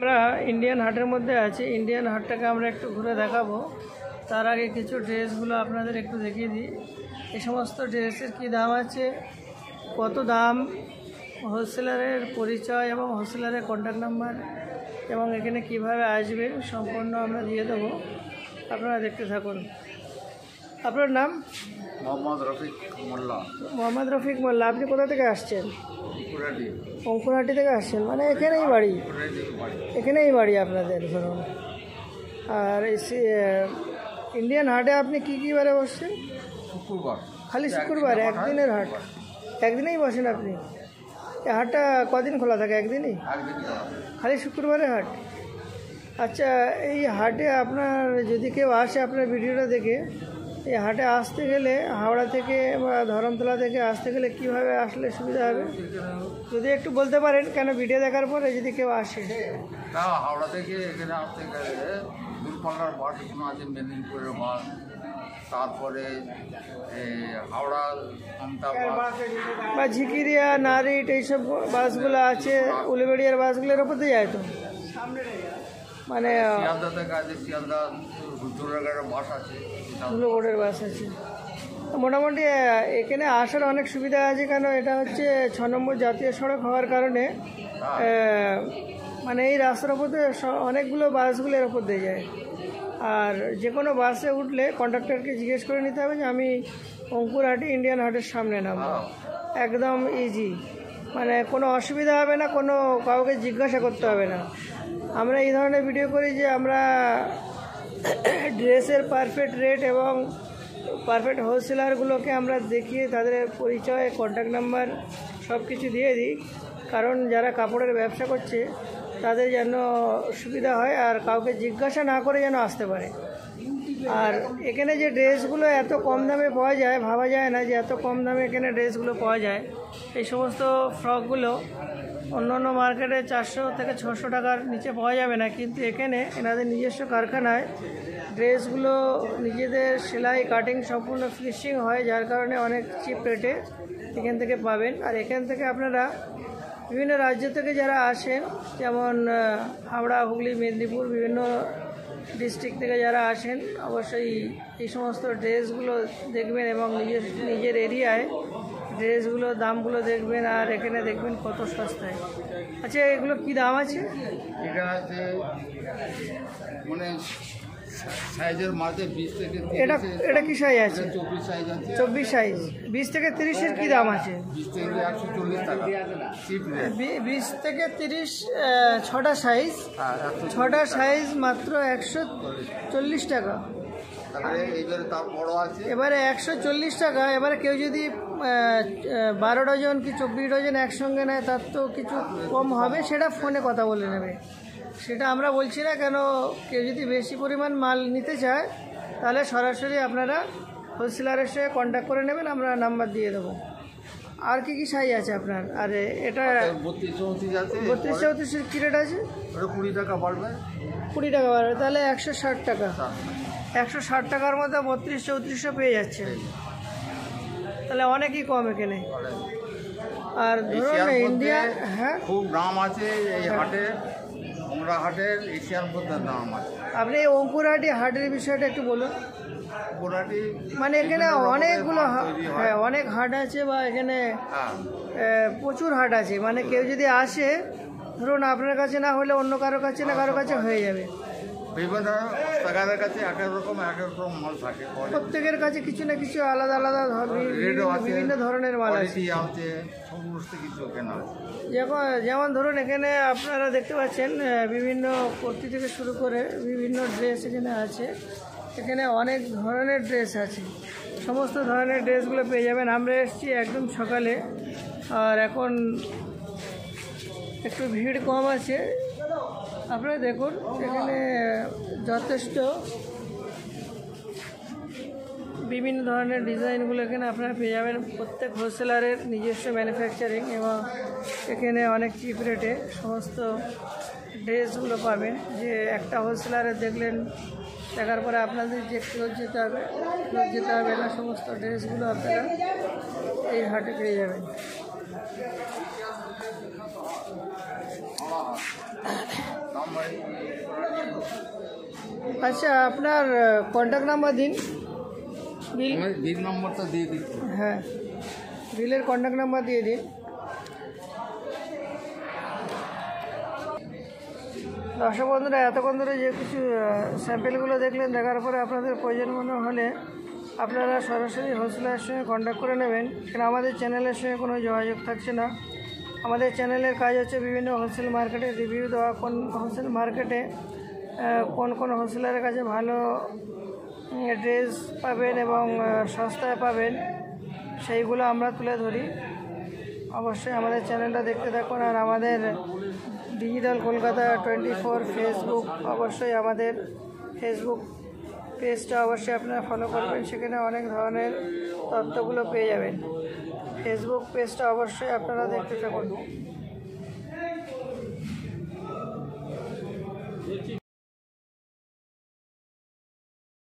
আমরা ইন্ডিয়ান হাটের মধ্যে আছি। ইন্ডিয়ান হাটটাকে আমরা একটু ঘুরে দেখাবো। তার আগে কিছু ড্রেসগুলো আপনাদের একটু দেখিয়ে দিই। এই সমস্ত ড্রেসের কী দাম আছে, কত দাম, হোলসেলারের পরিচয় এবং হোলসেলারের কন্ট্যাক্ট নাম্বার এবং এখানে কিভাবে আসবেন সম্পূর্ণ আমরা দিয়ে দেবো। আপনারা দেখতে থাকুন। আপনার নাম? মোহাম্মদ রফিক মোল্লা। মোহাম্মদ রফিক মোল্লা। আপনি কোথা থেকে আসছেন? অঙ্কুরহাটি। অঙ্কুরহাটি থেকে আসছেন, মানে এখানেই বাড়ি? এখানেই বাড়ি আপনাদের ধরুন। আর ইন্ডিয়ান হাটে আপনি কী কী বারে বসছেন? শুক্রবার। খালি শুক্রবার? একদিনের হাট? একদিনেই বসেন আপনি? এই হাটটা কদিন খোলা থাকে? একদিনই? খালি শুক্রবারে হাট? আচ্ছা, এই হাটে আপনার যদি কেউ আসে আপনার ভিডিওটা দেখে, এই হাটে আসতে গেলে হাওড়া থেকে বা ধরমতলা থেকে আসতে গেলে কীভাবে আসলে সুবিধা হবে যদি একটু বলতে পারেন, কেন ভিডিও দেখার পরে যদি কেউ আসে? হাওড়া থেকে এখানে আসতে গেলে দূরপাল্লার বাস এখানে আছে, মেদিনীপুরের বাস, তারপরে হাওড়া বা ঝিকিরিয়া, নারিট এইসব বাসগুলো আছে, উলুবেড়িয়ার বাসগুলোর ওপর দিয়ে যায় তো, মানে শিয়ালদা থেকে আছে, শিয়ালদা ধুলাগড়ের বাস আছে, ধুলাগড়ের বাস আছে। মোটামুটি এখানে আসার অনেক সুবিধা আছে, কেন এটা হচ্ছে 6 নম্বর জাতীয় সড়ক হওয়ার কারণে মানে এই রাস্তার ওপর দিয়ে অনেকগুলো বাসগুলো এর ওপর দিয়ে যায়। আর যে কোনো বাসে উঠলে কন্ডাক্টরকে জিজ্ঞেস করে নিতে হবে যে আমি অঙ্কুরহাটি ইন্ডিয়ান হাটের সামনে নামবো। একদম ইজি, মানে কোনো অসুবিধা হবে না, কোনো কাউকে জিজ্ঞাসা করতে হবে না। আমরা এই ধরনের ভিডিও করি যে আমরা ড্রেসের পারফেক্ট রেট এবং পারফেক্ট হোলসেলারগুলোকে আমরা দেখিয়ে তাদের পরিচয়, কন্ট্যাক্ট নাম্বার সব কিছু দিয়ে দিই, কারণ যারা কাপড়ের ব্যবসা করছে তাদের যেন সুবিধা হয় আর কাউকে জিজ্ঞাসা না করে যেন আসতে পারে। আর এখানে যে ড্রেসগুলো এত কম দামে পাওয়া যায়, ভাবা যায় না যে এত কম দামে এখানে ড্রেসগুলো পাওয়া যায়। এই সমস্ত ফ্রকগুলো অন্য অন্য মার্কেটে 400 থেকে 600 টাকার নিচে পাওয়া যাবে না, কিন্তু এখানে এনাদের নিজস্ব কারখানায় ড্রেসগুলো নিজেদের সেলাই, কাটিং সম্পূর্ণ ফিনিশিং হয়, যার কারণে অনেক চিপ রেটে এখান থেকে পাবেন। আর এখান থেকে আপনারা বিভিন্ন রাজ্য থেকে যারা আসেন, যেমন হাওড়া, হুগলি, মেদিনীপুর, বিভিন্ন ডিস্ট্রিক্ট থেকে যারা আসেন, অবশ্যই এই সমস্ত ড্রেসগুলো দেখবেন এবং নিজের এরিয়ায় ড্রেসগুলোর দামগুলো দেখবেন আর এখানে দেখবেন কত সস্তায়। আচ্ছা, এগুলো কি দাম আছে? এখানে আছে মানে সাইজের মাঝে 20 থেকে 30। এটা কি সাইজ আছে? 24 সাইজ আছে। 24 সাইজ। 20 থেকে 30-এর কি দাম আছে? 20 থেকে 140 টাকা চিপ রেট। 20 থেকে 30 6টা সাইজ। 6টা সাইজ মাত্র 140 টাকা। এবারে 140 টাকা। এবারে কেউ যদি 12 ডজন কি 24 ডজন একসঙ্গে নেয়, তার তো কিছু কম হবে, সেটা ফোনে কথা বলে নেবে। সেটা আমরা বলছি না, কেন কেউ যদি বেশি পরিমাণ মাল নিতে চায় তাহলে সরাসরি আপনারা হোলসেলারের সঙ্গে কন্ট্যাক্ট করে নেবেন, আমরা নাম্বার দিয়ে দেবো। আর কি কি সাইজ আছে আপনার? আর এটা 32-34 আছে। 32-34-এর কী রেট আছে? 20 টাকা বাড়বে। 20 টাকা বাড়বে, তাহলে 160 টাকা। 160 টাকার মধ্যে 32-34 পেয়ে যাচ্ছে, তাহলে অনেকই কম এখানে। আর ধরুন ইন্ডিয়া, হ্যাঁ খুব দাম আছে এই হাটে, আমরা হাটের এশিয়ার মধ্যে দাম আছে। আপনি অঙ্কুরহাটি হাটের বিষয়টা একটু বলুন। অঙ্কুরহাটি মানে এখানে অনেকগুলো, হ্যাঁ অনেক হাট আছে, বা এখানে প্রচুর হাট আছে। মানে কেউ যদি আসে, ধরুন আপনার কাছে না হলে অন্য কারো কাছে না কারো কাছে হয়ে যাবে। বিভিন্ন জায়গার কাছে এক এক রকম মাল থাকে, প্রত্যেকের কাছে কিছু না কিছু আলাদা আলাদা বিভিন্ন ধরনের মাল আছে। সমস্ত কিছু কেনা আছে। যেমন ধরুন এখানে আপনারা দেখতে পাচ্ছেন বিভিন্ন কুর্তি থেকে শুরু করে বিভিন্ন ড্রেস এখানে আছে। এখানে অনেক ধরনের ড্রেস আছে, সমস্ত ধরনের ড্রেসগুলো পেয়ে যাবেন। আমরা এসেছি একদম সকালে, আর এখন একটু ভিড় কম আছে। আপনারা দেখুন এখানে যথেষ্ট বিভিন্ন ধরনের ডিজাইনগুলো এখানে আপনারা পেয়ে যাবেন। প্রত্যেক হোলসেলারের নিজস্ব ম্যানুফ্যাকচারিং, এবং এখানে অনেক চিপ রেটে সমস্ত ড্রেসগুলো পাবেন। যে একটা হোলসেলারে দেখার পরে আপনাদের যে ফেরত যেতে হবে না, সমস্ত ড্রেসগুলো আপনারা এই হাটে পেয়ে যাবেন। আচ্ছা, আপনার কন্ট্যাক্ট নাম্বার দিন। বিল বিল নম্বরটা দিয়ে দিচ্ছি। হ্যাঁ, বিলের কন্ট্যাক্ট নাম্বার দিয়ে দিন। দর্শক বন্ধুরা, এতক্ষণ ধরে যে কিছু স্যাম্পেলগুলো দেখলেন, দেখার পরে আপনাদের প্রয়োজন মনে হলে আপনারা সরাসরি হোলসেলারের সঙ্গে কন্ট্যাক্ট করে নেবেন, কারণ আমাদের চ্যানেলের সঙ্গে কোনো যোগাযোগ থাকছে না। আমাদের চ্যানেলের কাজ হচ্ছে বিভিন্ন হোলসেল মার্কেটে রিভিউ দেওয়া, কোন হোলসেল মার্কেটে কোন কোন হোলসেলারের কাছে ভালো ড্রেস পাবেন এবং সস্তায় পাবেন, সেইগুলো আমরা তুলে ধরি। অবশ্যই আমাদের চ্যানেলটা দেখতে থাকুন। আর আমাদের ডিজিটাল কলকাতা 24 ফেসবুক, অবশ্যই আমাদের ফেসবুক পেজটা অবশ্যই আপনারা ফলো করবেন, সেখানে অনেক ধরনের তথ্যগুলো পেয়ে যাবেন। ফেসবুক পেজটা অবশ্যই আপনারা দেখতে থাকুন।